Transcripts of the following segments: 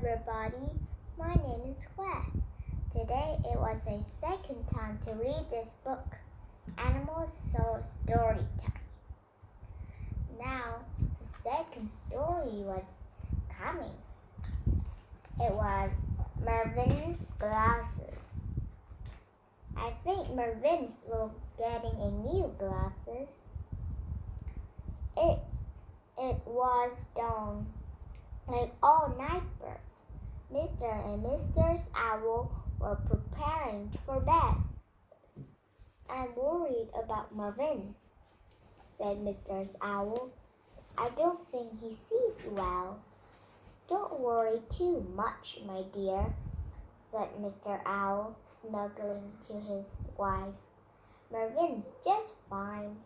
everybody, my name is Claire. Today it was the second time to read this book, Animal Soul Story Time. Now, the second story was coming. It was Mervyn's glasses. I think Mervyn's will getting a new glasses. It was dawn. Like all night birds, Mr. and Mrs. Owl were preparing for bed. I'm worried about Mervyn, said Mr. Owl. I don't think he sees well. Don't worry too much, my dear, said Mr. Owl, snuggling to his wife. Mervyn's just fine.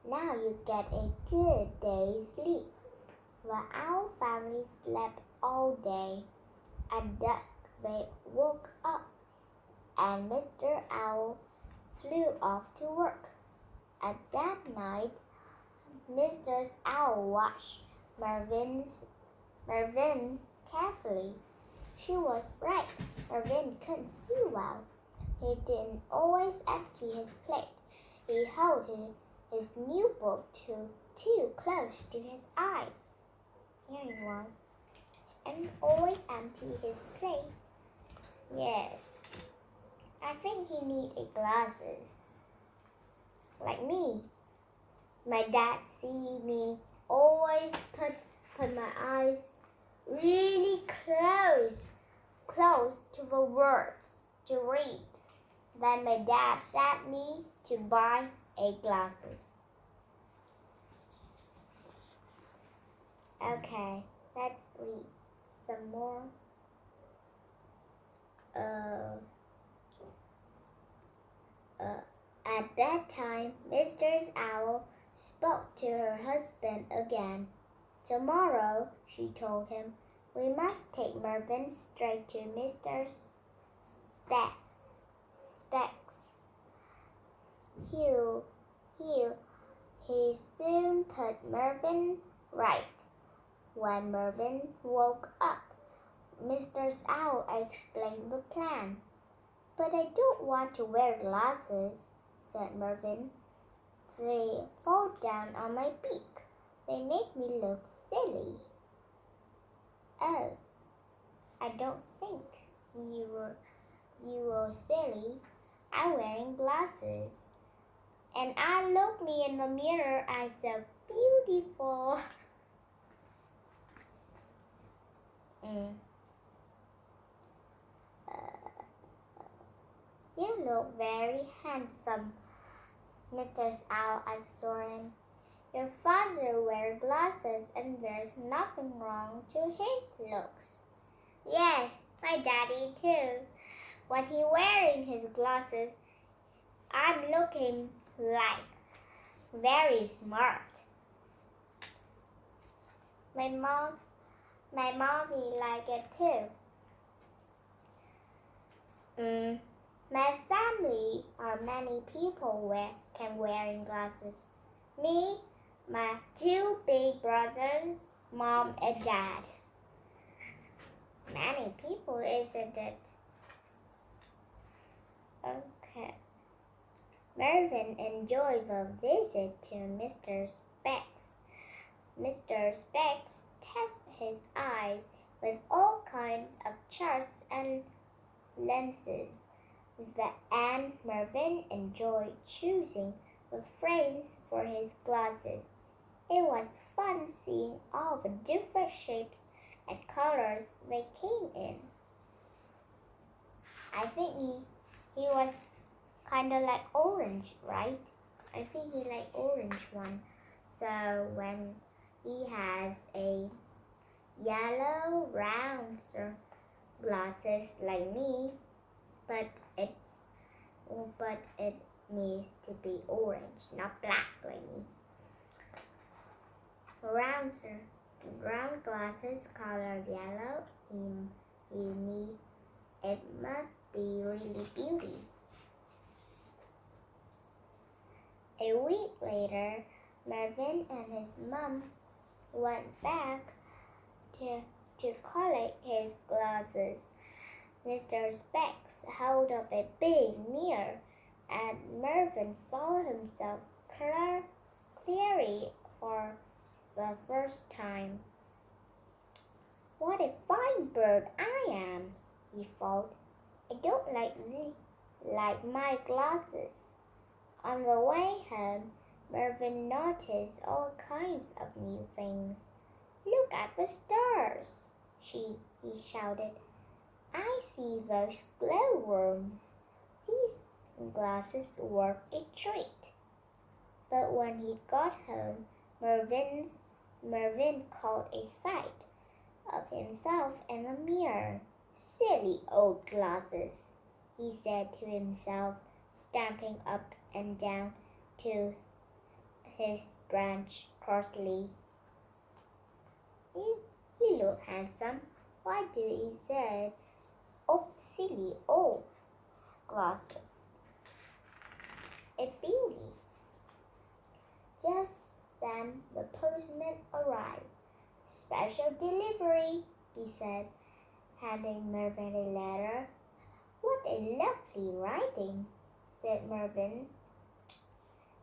Now you get a good day's sleep. The owl family slept all day. At dusk they woke up, and Mr. Owl flew off to work. At that night, Mr. Owl watched Mervyn carefully. She was right. Mervyn couldn't see well. He didn't always empty his plate. He held his new book too close to his eyes. Here he was, and always empty his plate. Yes, I think he need glasses. Like me. My dad see me always put my eyes really close to the words to read. Then my dad sent me to buy glasses. Okay, let's read some more. At bedtime, Mrs. Owl spoke to her husband again. Tomorrow, she told him, we must take Mervyn straight to Mr. Specs. He soon put Mervyn right. When Mervyn woke up, Mr. Owl explained the plan. But I don't want to wear glasses, said Mervyn. They fall down on my beak. They make me look silly. Oh, I don't think you were silly. I'm wearing glasses. And I look me in the mirror, I'm so beautiful. You look very handsome, Mr. Owl assured him. Your father wears glasses and there's nothing wrong to his looks. Yes, my daddy too. When he wearing his glasses, I'm looking like very smart. My mommy like it too. My family are many people can wearing glasses. Me, my two big brothers, mom and dad. Many people, isn't it? Okay. Mervyn enjoyed the visit to Mr. Specs. Mr. Specs tested his eyes with all kinds of charts and lenses. And Mervyn enjoyed choosing the frames for his glasses. It was fun seeing all the different shapes and colors they came in. I think he was kind of like orange, right? I think he like orange one. So when he has a yellow round glasses like me, but it needs to be orange, not black like me. Round glasses colored yellow. It must be really beauty. A week later, Mervyn and his mom went back to to collect his glasses. Mr. Specs held up a big mirror, and Mervyn saw himself clearly for the first time. What a fine bird I am, he thought. I don't like my glasses. On the way home, Mervyn noticed all kinds of new things. Look at the stars, he shouted. I see those glowworms. These glasses were a treat. But when he got home, Mervyn caught a sight of himself in the mirror. Silly old glasses, he said to himself, stamping up and down to his branch crossly. You look handsome. Why do he say, oh, silly old glasses? A beauty. Just then the postman arrived. Special delivery, he said, handing Mervyn a letter. What a lovely writing, said Mervyn.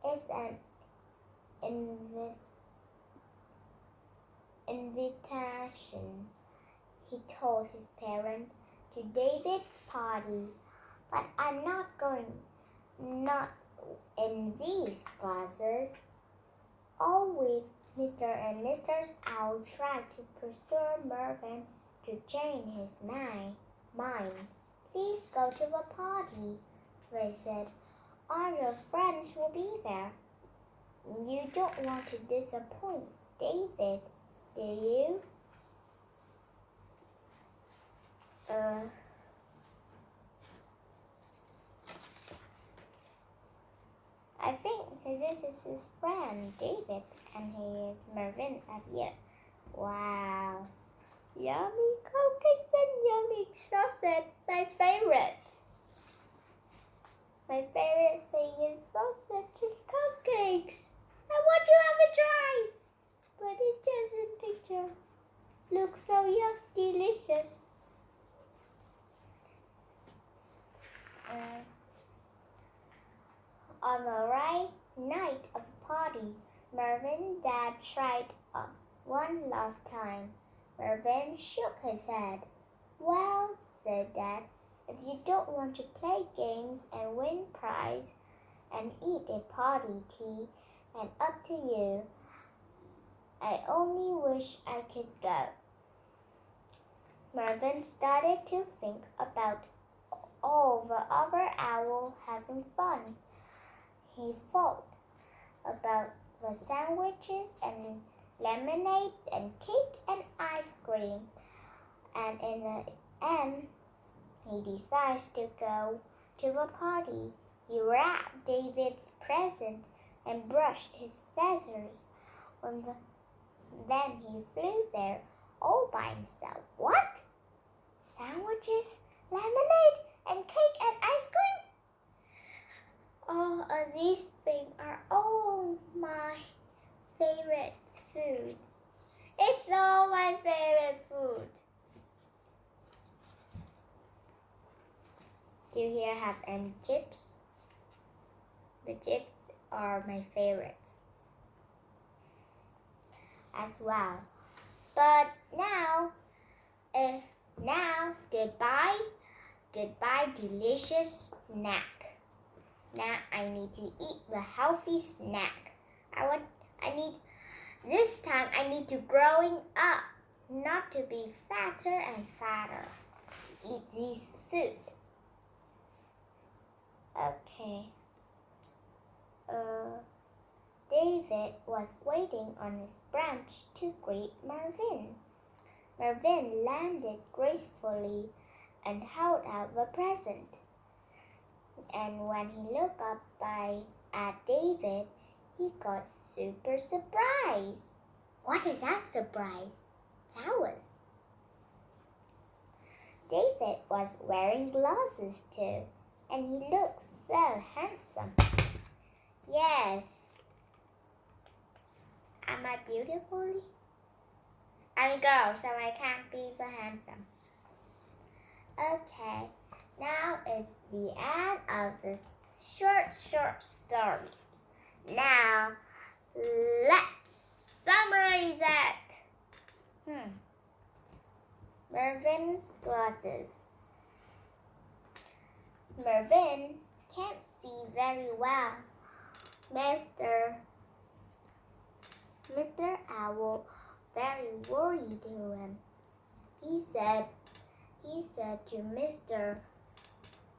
It's an invitation, he told his parent, to David's party. But I'm not in these glasses. All week, Mr. and Mrs. Owl tried to persuade Mervyn to change his mind. Please go to the party, they said. All your friends will be there. You don't want to disappoint David, do you? I think this is his friend, David, and he is Mervyn up here. Wow. Yummy cupcakes and yummy sausage, my favorite. My favorite thing is sausage and cupcakes. I want to have a try, but it doesn't picture. Looks so delicious. On the right night of the party, Mervyn's dad tried one last time. Mervyn shook his head. Well, said Dad, if you don't want to play games and win prize and eat a party tea, and up to you. I only wish I could go. Mervyn started to think about all the other owls having fun. He thought about the sandwiches and lemonade and cake and ice cream. And in the end, he decides to go to the party. He wrapped David's present and brushed his feathers. Then he flew there all by himself. What? Sandwiches, lemonade, and cake and ice cream? All of these things are all my favorite food. It's all my favorite food. Do you here have any chips? The chips are my favorites as well. But now goodbye. Goodbye, delicious snack. Now I need to eat the healthy snack. This time I need to growing up, not to be fatter and fatter. Eat this food. Okay. David was waiting on his branch to greet Mervyn. Mervyn landed gracefully and held out the present. And when he looked up at David, he got super surprised. What is that surprise? Tell us. David was wearing glasses too, and he looked so handsome. Yes. Am I beautiful? I'm a girl, so I can't be so handsome. Okay, now it's the end of this short story. Now, let's summarize it. Mervyn's glasses. Mervyn can't see very well. Mr. Owl very worried him. He said to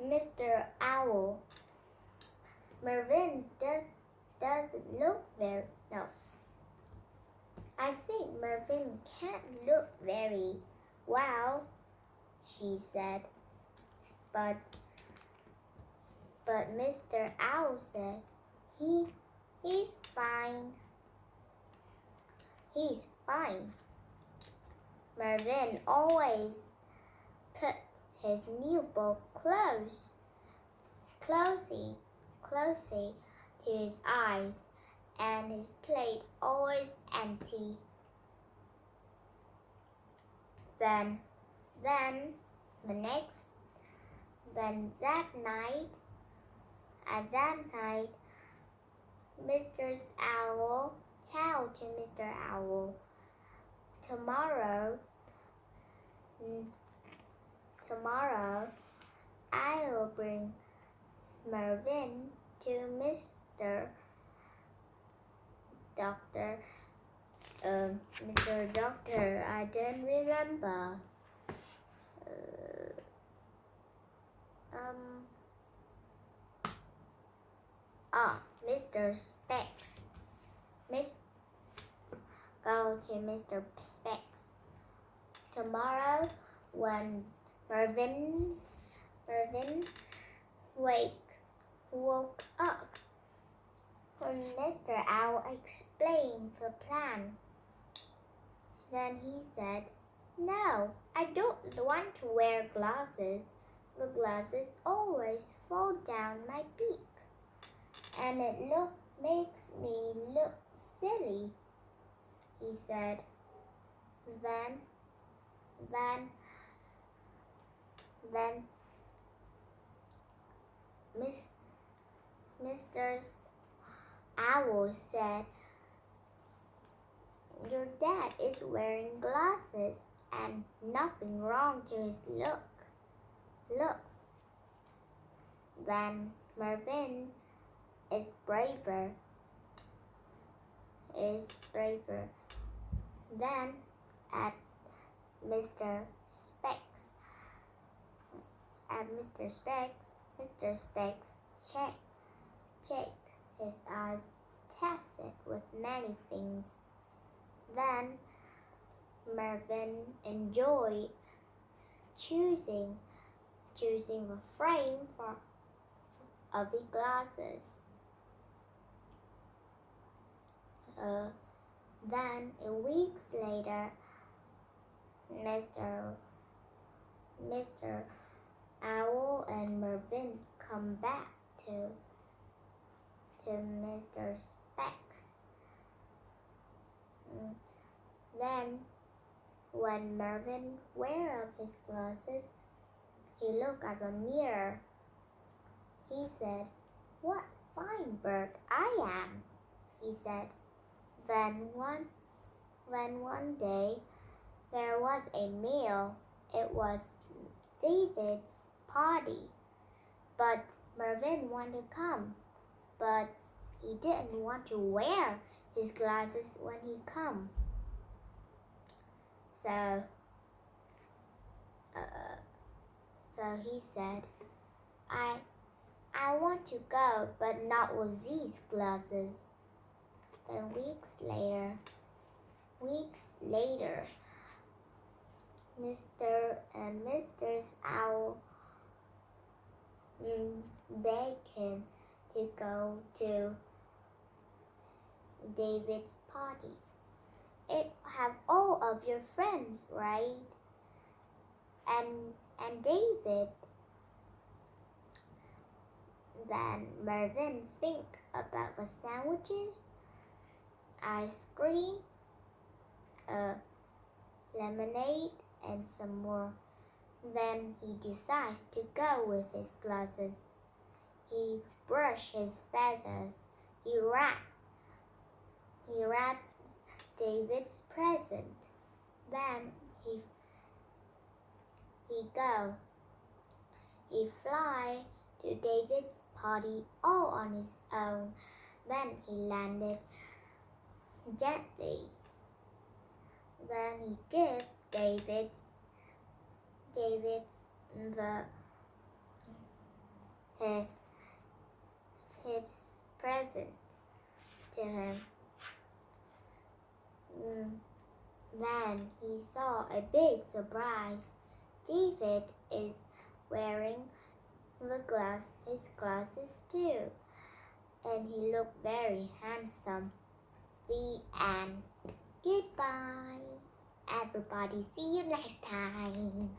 Mr. Owl, Mervyn doesn't look very no. I think Mervyn can't look very well, she said. But Mr. Owl said, he's fine. He's fine. Mervyn always put his new book closely to his eyes, and his plate always empty. Then at that night, Mr. Owl told to Mr. Owl, Tomorrow I will bring Mervyn to Mr. Doctor. Mr. Doctor, I don't remember. Mr. Specs. Go to Mr. Specs. Tomorrow, when Mervyn woke up, when Mr. Owl explained the plan, then he said, No, I don't want to wear glasses. The glasses always fall down my beak, and it makes me look silly, he said. Then Mr. Owl said, Your dad is wearing glasses and nothing wrong to his looks. Then Mervyn is braver. Then at Mr. Specs, Mr. Specs check his eyes, tested with many things. Then Mervyn enjoyed choosing the frame of the glasses. Then weeks later, Mr. Owl and Mervyn come back to Mr. Specs. Then, when Mervyn wear up his glasses, he looked at the mirror. He said, What fine bird I am, he said. Then one day, there was a meal. It was David's party, but Mervyn wanted to come, but he didn't want to wear his glasses when he come. So he said, I want to go, but not with these glasses. Then weeks later, Mr. and Mrs. Owl begged him to go to David's party. It have all of your friends, right? And David. Then Mervyn think about the sandwiches, ice cream, lemonade, and some more. Then he decides to go with his glasses. He brushes his feathers. He wraps David's present. Then he go. He fly to David's party all on his own. Then he landed gently. Then he gave David's his present to him. Then he saw a big surprise. David is wearing his glasses too, and he looked very handsome. The end. Goodbye, everybody. See you next time.